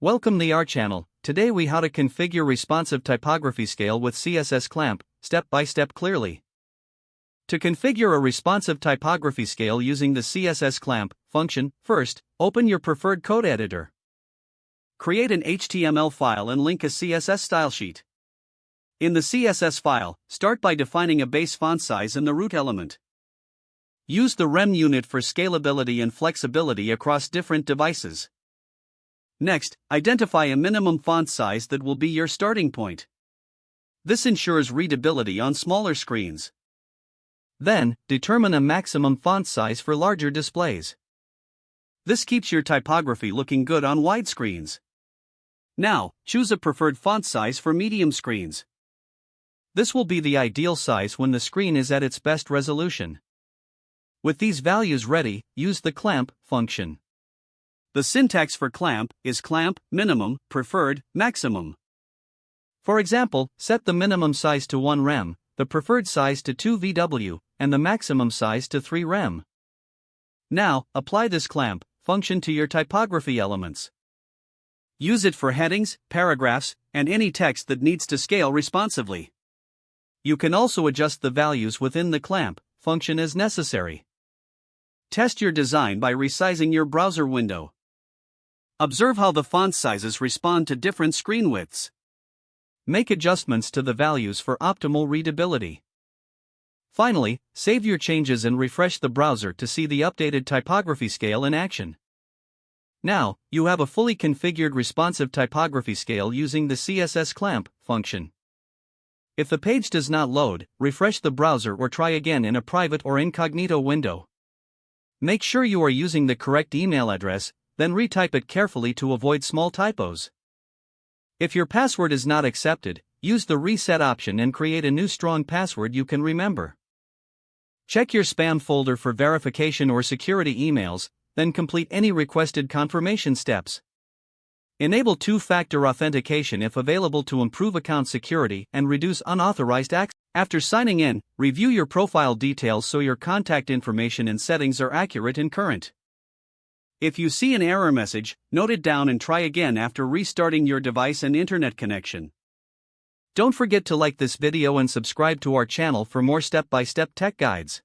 Welcome to our channel. Today we how to configure responsive typography scale with CSS clamp, step by step clearly. To configure a responsive typography scale using the CSS clamp function, first, open your preferred code editor. Create an HTML file and link a CSS style sheet. In the CSS file, start by defining a base font size and the root element. Use the rem unit for scalability and flexibility across different devices. Next, identify a minimum font size that will be your starting point. This ensures readability on smaller screens. Then, determine a maximum font size for larger displays. This keeps your typography looking good on wide screens. Now, choose a preferred font size for medium screens. This will be the ideal size when the screen is at its best resolution. With these values ready, use the clamp function. The syntax for clamp is clamp, minimum, preferred, maximum. For example, set the minimum size to 1 rem, the preferred size to 2 VW, and the maximum size to 3 rem. Now, apply this clamp function to your typography elements. Use it for headings, paragraphs, and any text that needs to scale responsively. You can also adjust the values within the clamp function as necessary. Test your design by resizing your browser window. Observe how the font sizes respond to different screen widths. Make adjustments to the values for optimal readability. Finally, save your changes and refresh the browser to see the updated typography scale in action. Now, you have a fully configured responsive typography scale using the CSS clamp function. If the page does not load, refresh the browser or try again in a private or incognito window. Make sure you are using the correct email address, then retype it carefully to avoid small typos. If your password is not accepted, use the reset option and create a new strong password you can remember. Check your spam folder for verification or security emails, then complete any requested confirmation steps. Enable two-factor authentication if available to improve account security and reduce unauthorized access. After signing in, review your profile details so your contact information and settings are accurate and current. If you see an error message, note it down and try again after restarting your device and internet connection. Don't forget to like this video and subscribe to our channel for more step-by-step tech guides.